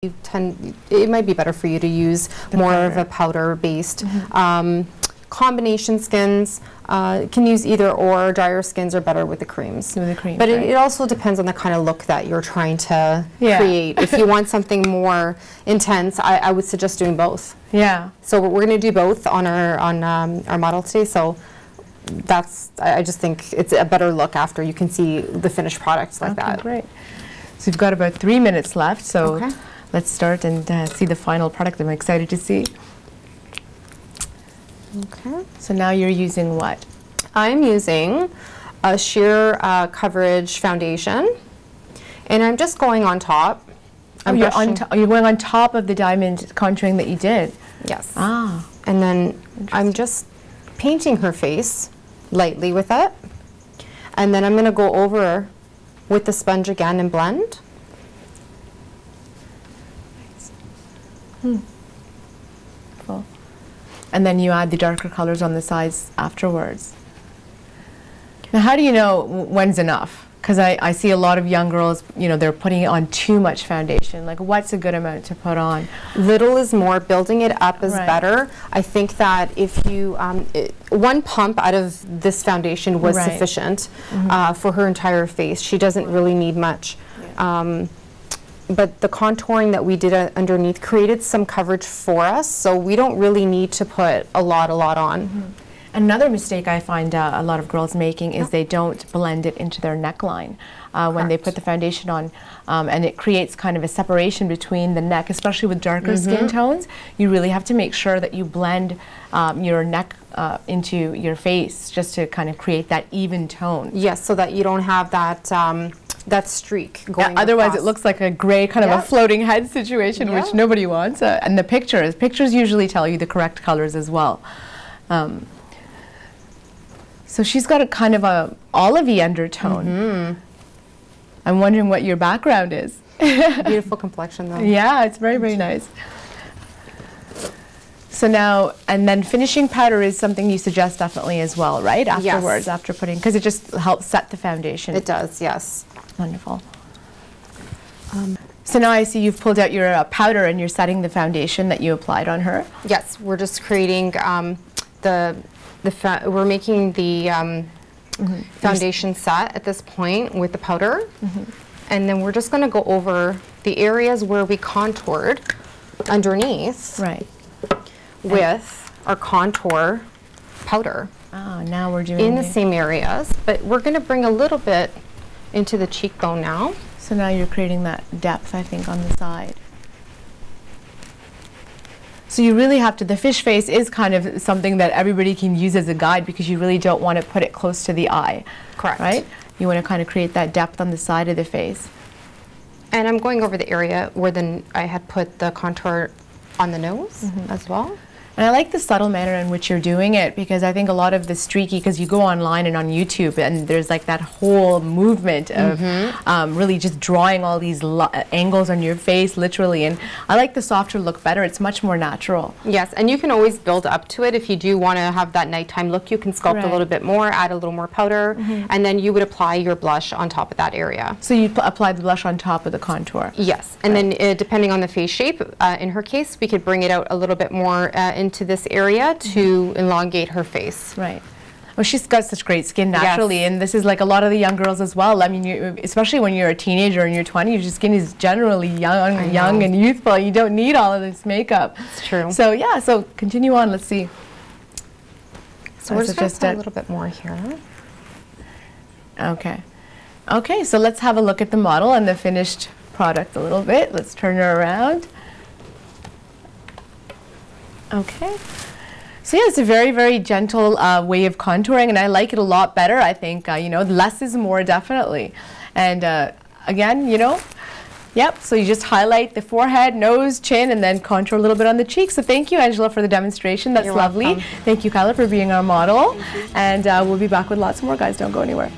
it might be better for you to use more of a powder-based. Combination skins can use either or. Drier skins are better with the creams. With the creams, but right. it also depends on the kind of look that you're trying to create. If you want something more intense, I would suggest doing both. Yeah. So we're going to do both on our model today. So I just think it's a better look after you can see the finished product like that. Great. So we've got about 3 minutes left. So let's start and see the final product I'm excited to see. Okay. So now you're using what? I'm using a sheer coverage foundation, and I'm just going on top. You're going on top of the diamond contouring that you did? Yes. Ah. And then I'm just painting her face lightly with it, and then I'm going to go over with the sponge again and blend. Cool. And then you add the darker colors on the sides afterwards. Now, how do you know when's enough? Because I see a lot of young girls, you know, they're putting on too much foundation. Like, what's a good amount to put on? Little is more. Building it up is better. I think that if you, one pump out of this foundation was sufficient for her entire face. She doesn't really need much. But the contouring that we did underneath created some coverage for us, so we don't really need to put a lot on. Another mistake I find a lot of girls making is they don't blend it into their neckline when they put the foundation on, and it creates kind of a separation between the neck, especially with darker skin tones. You really have to make sure that you blend your neck into your face just to kind of create that even tone. Yes, so that you don't have that that streak going otherwise across. It looks like a gray kind of a floating head situation, which nobody wants. And the pictures usually tell you the correct colors as well. So she's got a kind of a olivey undertone. I'm wondering what your background is. Beautiful complexion though. Yeah, it's very, very nice. So now, and then finishing powder is something you suggest definitely as well, right? Afterwards, after putting, because it just helps set the foundation. It does, yes. Wonderful. So now I see you've pulled out your powder and you're setting the foundation that you applied on her. Yes, we're just creating we're making the foundation set at this point with the powder, and then we're just going to go over the areas where we contoured underneath with our contour powder. Oh, now we're doing in the same areas, but we're going to bring a little bit into the cheekbone now. So now you're creating that depth, I think, on the side. So you really have to, the fish face is kind of something that everybody can use as a guide because you really don't want to put it close to the eye. Correct. Right? You want to kind of create that depth on the side of the face. And I'm going over the area where I had put the contour on the nose as well. And I like the subtle manner in which you're doing it because I think a lot of the streaky, because you go online and on YouTube and there's like that whole movement of really just drawing all these angles on your face, literally. And I like the softer look better. It's much more natural. Yes, and you can always build up to it. If you do want to have that nighttime look, you can sculpt a little bit more, add a little more powder, and then you would apply your blush on top of that area. So you apply the blush on top of the contour? Yes, and then depending on the face shape, in her case, we could bring it out a little bit more into this area to elongate her face. Right. Well, she's got such great skin naturally, and this is like a lot of the young girls as well. I mean, especially when you're a teenager in your 20s, your skin is generally young and youthful. You don't need all of this makeup. It's true. So yeah, so continue on. Let's see. So we're just going to put a little bit more here. Okay. Okay, so let's have a look at the model and the finished product a little bit. Let's turn her around. Okay. So yeah, it's a very, very gentle way of contouring, and I like it a lot better. I think, you know, less is more, definitely. And again, you know, so you just highlight the forehead, nose, chin, and then contour a little bit on the cheeks. So thank you, Angela, for the demonstration. That's lovely. Thank you, Kyla, for being our model. And we'll be back with lots more, guys. Don't go anywhere.